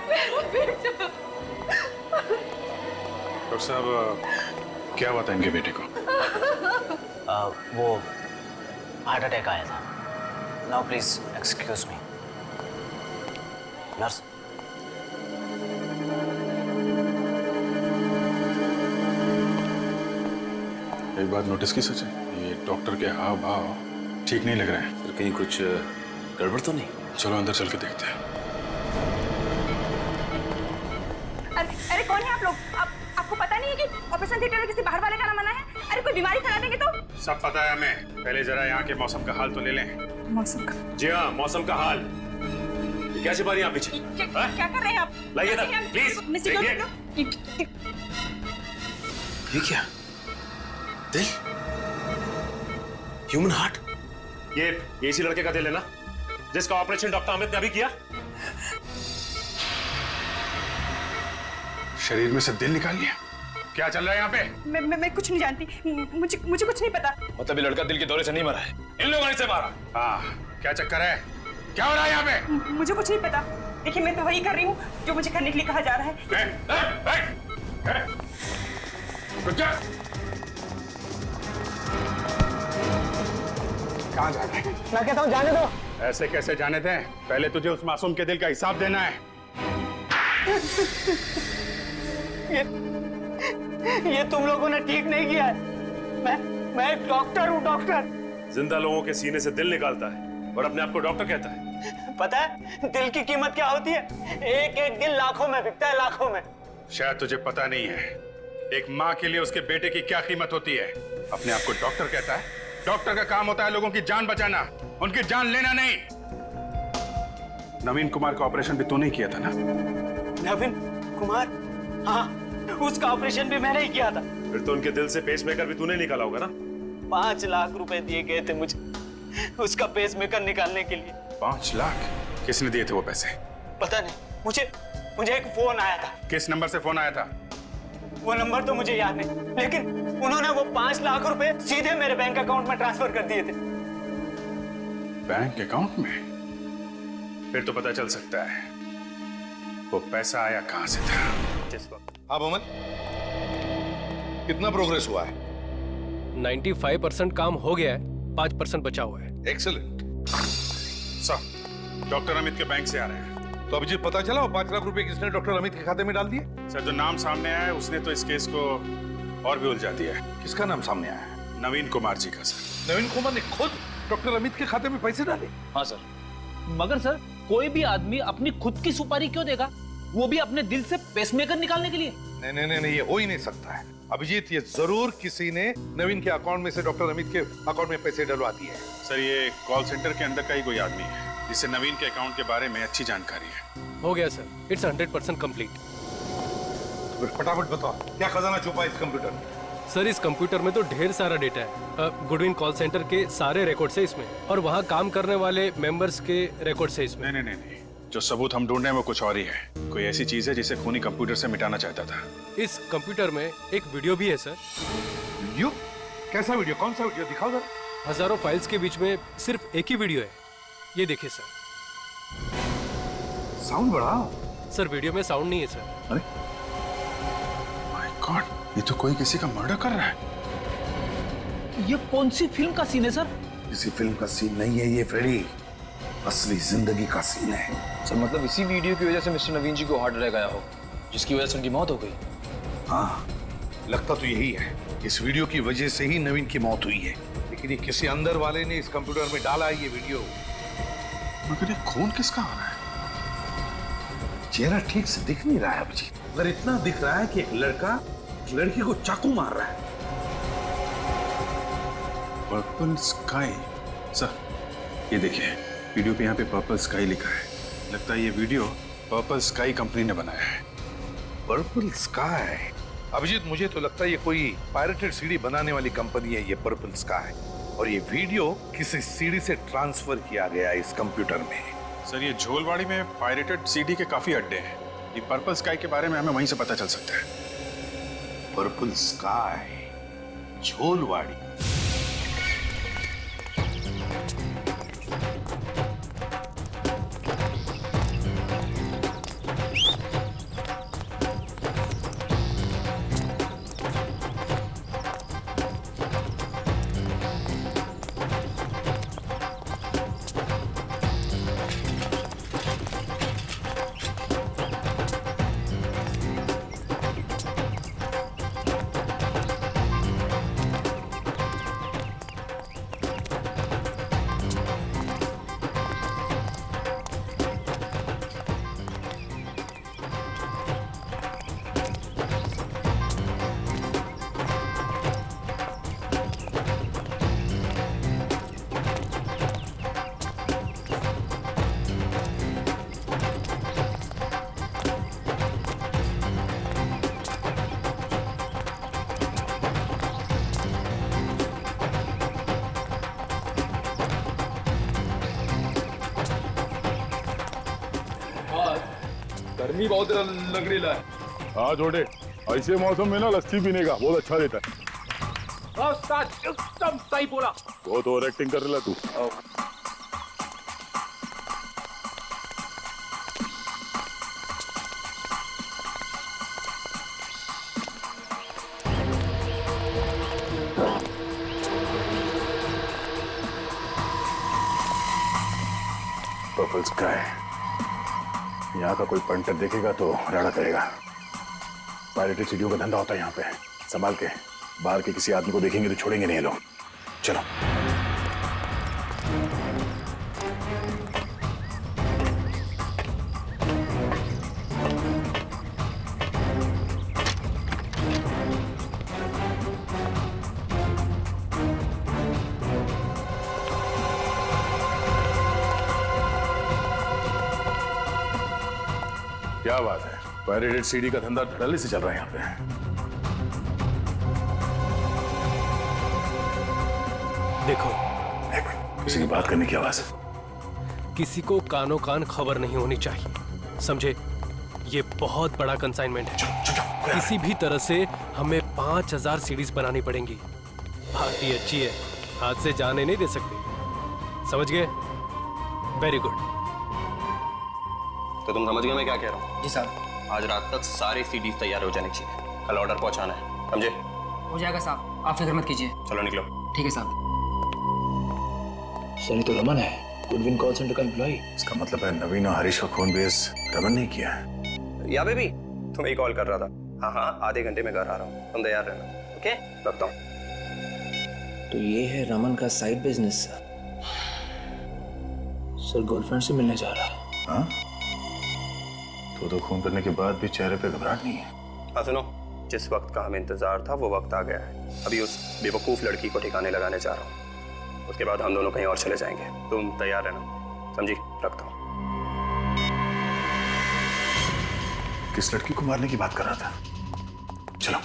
मेरा बेटा।
डॉक्टर साहब, क्या हुआ था इनके बेटे को?
वो हार्ट अटैक आया था। Now please excuse me. Nurse.
एक बात नोटिस की सच है, ये डॉक्टर के हाव भाव ठीक नहीं लग रहे हैं।
फिर कहीं कुछ गड़बड़ तो नहीं?
चलो अंदर चल के देखते हैं।
अरे कौन है आप लोग? आपको पता नहीं है कि ऑपरेशन थिएटर में किसी बाहर वाले का ना मना है? अरे कोई बीमारी फैला देंगे तो?
सब पता है हमें, पहले जरा यहाँ के मौसम का हाल तो ले लें।
मौसम का?
जी हाँ, मौसम का हाल। क्या छिपा रही हैं आप पीछे?
क्या कर रहे हैं आप?
लाइए इधर, प्लीज। ये क्या? दिल? Human heart? ये इसी लड़के का दिल है ना, जिसका ऑपरेशन डॉक्टर अमित ने अभी किया?
शरीर में से दिल निकाल लिया? क्या चल रहा है यहाँ पे?
मैं कुछ नहीं जानती। मुझे कुछ नहीं पता।
मतलब ये लड़का दिल के दौरे से नहीं मरा है, इन लोगों ने इसे मारा।
हाँ, क्या चक्कर है? क्या हो रहा है यहाँ पे?
मुझे कुछ नहीं पता। देखिए, मैं तो वही कर रही हूँ जो मुझे करने के लिए कहा जा रहा है।
कहाँ जा रहे हैं?
मैं कहता हूँ जाने दो।
ऐसे कैसे जाने दें? पहले तुझे उस मासूम के दिल का हिसाब देना है।
ये तुम लोगों ने ठीक नहीं किया है। मैं एक डॉक्टर हूँ, डॉक्टर।
जिंदा लोगों के सीने से दिल निकालता है और अपने आप को डॉक्टर कहता है।
पता है दिल की कीमत क्या होती है? एक एक दिल लाखों में बिकता है, लाखों में।
शायद तुझे पता नहीं है, एक माँ के लिए उसके बेटे की क्या कीमत होती है। अपने आप को डॉक्टर कहता है। डॉक्टर का काम होता है लोगों की जान बचाना, उनकी जान लेना नहीं। नवीन कुमार का ऑपरेशन भी तूने किया था ना?
नवीन कुमार? हाँ, उसका ऑपरेशन भी मैंने ही किया था।
फिर तो उनके दिल से पेसमेकर भी तूने निकाला होगा ना?
5 लाख रुपए दिए गए थे मुझे उसका पेसमेकर निकालने के लिए।
5 लाख? किसने दिए थे वो पैसे?
पता नहीं, मुझे एक फोन आया था।
किस नंबर से फोन आया था?
वो नंबर तो मुझे याद नहीं, लेकिन उन्होंने वो 5 लाख रुपए सीधे मेरे बैंक अकाउंट में ट्रांसफर कर दिए थे।
बैंक अकाउंट में? फिर तो पता चल सकता है वो पैसा आया कहां से था।
हाँ मोहम्मद, कितना प्रोग्रेस हुआ है?
95% काम हो गया है, 5% बचा हुआ है।
एक्सीलेंट।
सर, डॉक्टर अमित के बैंक से आ रहे हैं।
तो अभिजीत, पता चला वो 5 लाख रुपए किसने डॉक्टर अमित के खाते में डाल दिए?
सर, जो नाम सामने आया है उसने तो इस केस को और भी उलझा दिया है।
किसका नाम सामने आया है?
नवीन कुमार जी का सर।
नवीन कुमार ने खुद डॉक्टर अमित के खाते में पैसे डाले?
हाँ सर। मगर सर, कोई भी आदमी अपनी खुद की सुपारी क्यों देगा, वो भी अपने दिल से पेसमेकर निकालने के लिए?
नहीं, ये हो ही नहीं सकता है अभिजीत। ये जरूर किसी ने नवीन के अकाउंट में से डॉक्टर अमित के अकाउंट में पैसे डलवा दिए हैं।
सर, ये कॉल सेंटर के अंदर का ही कोई आदमी है जिसे नवीन के अकाउंट के बारे में अच्छी जानकारी है।
हो गया सर, इट्स 100% कंप्लीट।
फटाफट बताओ, क्या खजाना छुपा है इस कंप्यूटर में?
सर इस कंप्यूटर में तो ढेर सारा डेटा है। गुडविन कॉल सेंटर के सारे रिकॉर्ड्स है इसमें, और वहाँ काम करने वाले मेंबर्स के रिकॉर्ड्स है इसमें।
नहीं, जो सबूत हम ढूंढ रहे हैं वो कुछ और ही है। कोई ऐसी चीज है जिसे खूनी कंप्यूटर से मिटाना चाहता था।
इस कंप्यूटर में एक वीडियो भी है सर।
वीडियो? कैसा वीडियो? कौन सा वीडियो? दिखाओ जरा।
हजारों फाइल्स के बीच में सिर्फ एक ही वीडियो है, ये देखिए सर।
साउंड बढ़ाओ।
सर वीडियो में साउंड नहीं है सर।
अरे माय गॉड, ये तो कोई किसी का मर्डर कर रहा है।
ये कौन सी फिल्म का सीन है सर?
किसी फिल्म का सीन नहीं है ये फ्रेडी, असली जिंदगी का सीन है।
सर मतलब इसी वीडियो की वजह से मिस्टर नवीन जी को हार्ट अटैक आया हो, जिसकी वजह से उनकी मौत हो गई।
हाँ, लगता तो यही है। इस वीडियो की वजह से ही नवीन की मौत हुई है, लेकिन ये किसी अंदर वाले ने इस कंप्यूटर में डाला है ये वीडियो।
मगर ये खून किसका आ रहा है?
चेहरा ठीक से दिख नहीं रहा है अभिजीत, मगर इतना दिख रहा है कि एक लड़का लड़की को चाकू मार रहा है।
Purple sky. सर ये देखिए, वीडियो पे यहाँ पे पर्पल स्काई लिखा है। लगता है ये वीडियो पर्पल स्काई कंपनी ने बनाया है।
Purple sky? अभिजीत मुझे तो लगता है ये कोई पायरेटेड सीडी बनाने वाली कंपनी है ये पर्पल स्काई, और ये वीडियो किसी सीडी से ट्रांसफर किया गया है इस कंप्यूटर में।
सर ये झोलवाड़ी में पायरेटेड सीडी के काफी अड्डे हैं। ये पर्पल स्काई के बारे में हमें वहीं से पता चल सकता है।
पर्पल स्काई, झोलवाड़ी।
गर्मी बहुत लग रही है। हाँ छोटे, ऐसे मौसम में ना लस्सी पीने का बहुत अच्छा रहता है।
एकदम सही बोला।
बहुत ओवर एक्टिंग कर रहा तू।
पर्पल स्काई, यहाँ का कोई पंटर देखेगा तो राड़ा करेगा। पायरेटेड सीडियों का धंधा होता है यहाँ पे, संभाल के। बाहर के किसी आदमी को देखेंगे तो छोड़ेंगे नहीं लोग। चलो। क्या बात है, पायरेटेड सीडी का धंधा धड़ल्ले से चल रहा है यहाँ पे।
देखो,
किसी की बात करने की आवाज है।
किसी को कानों कान खबर नहीं होनी चाहिए, समझे? ये बहुत बड़ा कंसाइनमेंट है। किसी भी तरह से हमें 5000 सीडीज बनानी पड़ेंगी। पार्टी अच्छी है, हाथ से जाने नहीं दे सकते, समझ गए? Very good.
तो तुम समझ गए मैं क्या कह रहा हूँ?
जी साहब।
आज रात तक सारे सीडीज तैयार हो जाने चाहिए, कल ऑर्डर पहुंचाना है, समझे?
हो जाएगा साहब, आप फिक्र मत कीजिए।
चलो निकलो।
ठीक है साहब। सर ये तो रमन है, गुडविन कॉल सेंटर का एम्प्लॉय।
इसका मतलब है नवीन और हरीश का खून बेस रमन ने किया है।
या बेबी, तुम्हें कॉल कर रहा था। हाँ हाँ, आधे घंटे में घर आ रहा हूँ, तुम तैयार रहना। ओके, रखता हूँ।
तो ये है रमन का साइड बिजनेस। सर गर्लफ्रेंड से मिलने जा रहा है।
हाँ? तो खून करने के बाद भी चेहरे पे घबराहट नहीं है।
हाँ सुनो, जिस वक्त का हमें इंतजार था वो वक्त आ गया है। अभी उस बेवकूफ लड़की को ठिकाने लगाने जा रहा हूँ, उसके बाद हम दोनों कहीं और चले जाएंगे। तुम तैयार रहना, समझी? रखता हूँ।
किस लड़की को मारने की बात कर रहा था? चलो।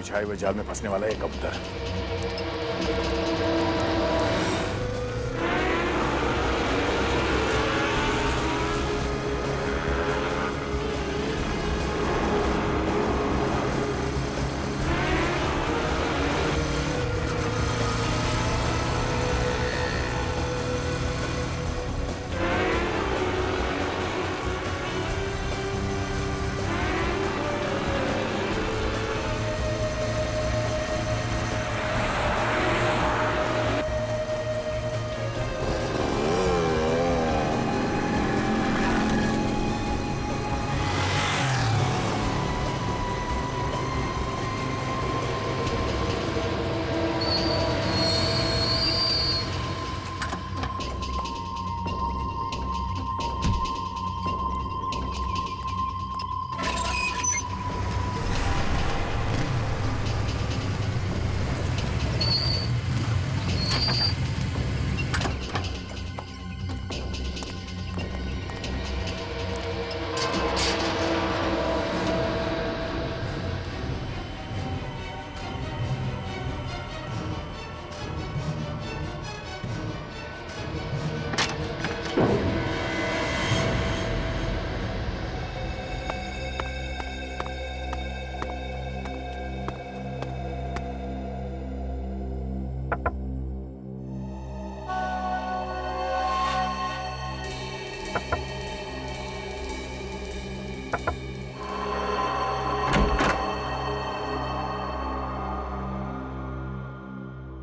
बिछाए हुए जाल में फंसने वाला है एक कबूतर।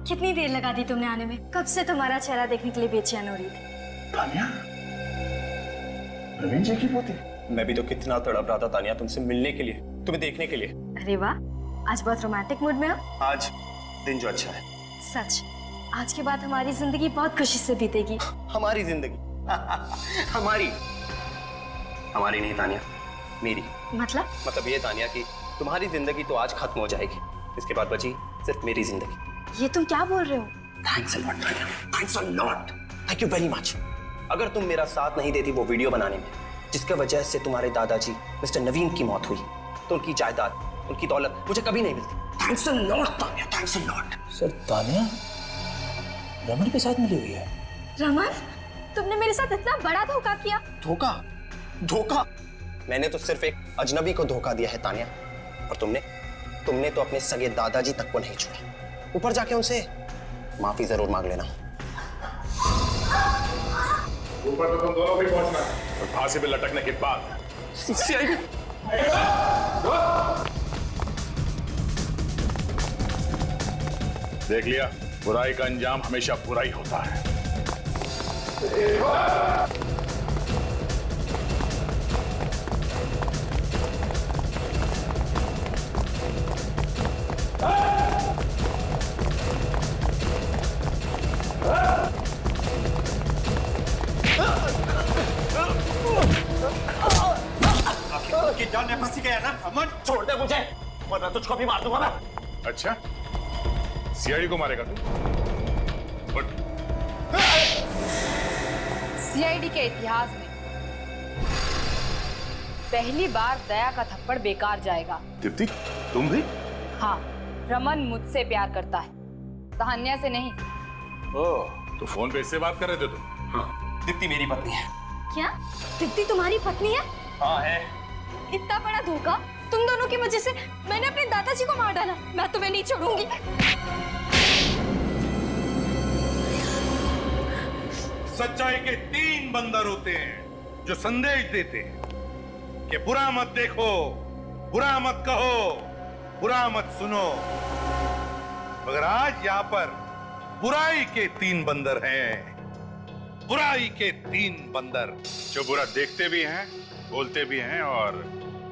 कितनी देर लगा दी तुमने आने में? कब से तुम्हारा चेहरा देखने के लिए बेचैन हो रही थी।
तानिया, नवीन जी की पोती। मैं भी तो कितना तड़प रहा था तानिया तुमसे मिलने के लिए, तुम्हें देखने के लिए।
अरे वाह, आज बहुत रोमांटिक मूड में हो।
आज दिन जो अच्छा है।
सच, आज के बाद हमारी जिंदगी बहुत खुशी से बीतेगी।
हमारी जिंदगी हमारी नहीं तानिया, मेरी। मतलब ये तानिया कि तुम्हारी जिंदगी तो आज खत्म हो जाएगी, इसके बाद बची सिर्फ मेरी जिंदगी।
ये तुम क्या बोल रहे हो?
Thanks a lot Tania, thanks a lot, thank you very much. अगर तुम मेरा साथ नहीं देती वो वीडियो बनाने में, जिसके वजह से तुम्हारे दादाजी मिस्टर नवीन की मौत हुई, तो उनकी जायदाद, उनकी दौलत मुझे कभी नहीं मिलती। Thanks a lot Tania, thanks a lot.
Sir, Tania Raman के साथ मिली हुई है।
रमन, तुमने मेरे साथ इतना बड़ा धोखा किया।
धोखा? मैंने तो सिर्फ एक अजनबी को धोखा दिया है तानिया, और तुमने तो अपने सगे दादाजी तक को नहीं छोड़ा। ऊपर जाके उनसे माफी जरूर मांग लेना।
ऊपर तो तुम दोनों भी पहुंचना है, और फांसी पे लटकने के बाद देख लिया, बुराई का अंजाम हमेशा बुरा ही होता है।
की जान में फंसी गया ना, अमन छोड़ दे मुझे, वरना तुझको भी मार दूंगा मैं।
अच्छा, सीआईडी को मारेगा तू?
सीआईडी के इतिहास में पहली बार दया का थप्पड़ बेकार जाएगा।
दीप्ति, तुम भी?
हाँ, रमन मुझसे प्यार करता है, तान्या से नहीं।
ओह, तो फोन पे इससे बात कर रहे थे तुम?
हाँ, दीप्ति मेरी पत्नी है।
क्या? दीप्ति तुम्हारी पत्नी है?
हाँ है।
इतना बड़ा धोखा, तुम दोनों की वजह से मैंने अपने दादाजी को मार डाला। मैं तुम्हें नहीं छोड़ूंगी।
सच्चाई के 3 बंदर होते हैं जो संदेश देते हैं कि बुरा मत देखो, बुरा मत कहो, बुरा मत सुनो। मगर आज यहाँ पर बुराई के 3 बंदर हैं, बुराई के 3 बंदर जो बुरा देखते भी हैं, बोलते भी हैं और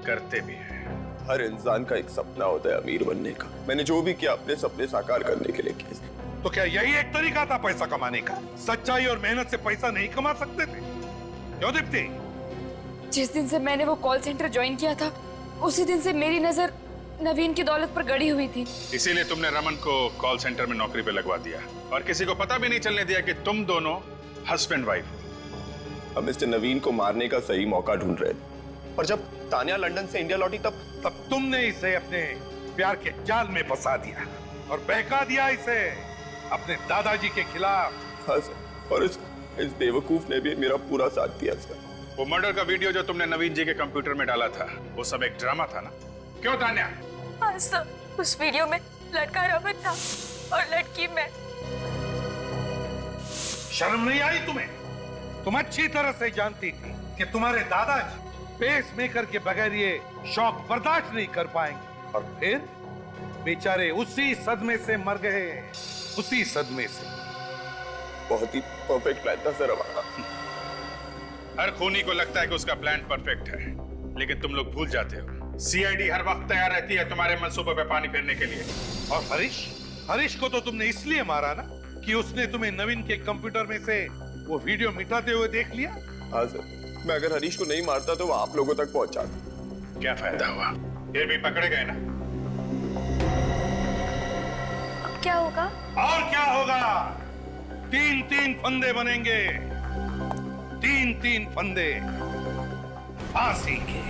करते भी हैं।
हर इंसान का एक सपना होता है अमीर बनने का। मैंने जो भी किया अपने सपने साकार करने के लिए किया।
तो क्या यही एक तरीका था पैसा कमाने का? सच्चाई और मेहनत से पैसा नहीं कमा सकते थे? क्यों दीप्ति?
जिस दिन से मैंने वो कॉल सेंटर ज्वाइन किया था, उसी दिन से मेरी नजर नवीन की दौलत पर गड़ी हुई थी।
इसीलिए तुमने रमन को कॉल सेंटर में नौकरी पे लगवा दिया और किसी को पता भी नहीं चलने दिया कि तुम दोनों हस्बैंड वाइफ।
हम मिस्टर नवीन को मारने का सही मौका ढूंढ रहे थे, और जब तानिया लंदन से इंडिया लौटी तब
तुमने इसे अपने प्यार के जाल में फंसा दिया और बहका दिया इसे अपने दादाजी के खिलाफ।
हाँ सर, और इस बेवकूफ ने भी मेरा पूरा साथ दिया सर।
वो मर्डर का वीडियो जो तुमने नवीन जी के कंप्यूटर में डाला था, वो सब एक ड्रामा था ना? क्यों तान्या?
हाँ सर, उस वीडियो में लड़का रमन था और लड़की मैं।
शर्म नहीं आई तुम्हें? तुम अच्छी तरह से जानती थी कि तुम्हारे दादाजी पेस मेकर के बगैर ये शौक बर्दाश्त नहीं कर पाएंगे, और फिर बेचारे उसी सदमे से मर गए, उसी सदमे से।
बहुत ही परफेक्ट प्लान था सर हमारा।
हर खूनी को लगता है कि उसका प्लान परफेक्ट है, लेकिन तुम लोग भूल जाते हो सीआईडी हर वक्त तैयार रहती है तुम्हारे मंसूबे पे पानी फेरने के लिए।
और हरीश को तो तुमने इसलिए मारा ना कि उसने तुम्हें नवीन के कंप्यूटर में से वो वीडियो मिटाते हुए देख लिया।
हाँ सर, मैं अगर हरीश को नहीं मारता तो वो आप लोगों तक पहुंचाता।
क्या फायदा हुआ? ये भी पकड़े गए ना।
अब क्या होगा?
और क्या होगा? 3-3 फंदे बनेंगे, 3-3 फंदे फांसी के।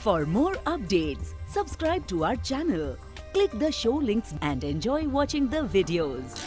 For more updates, subscribe to our channel, click the show links and enjoy watching the videos.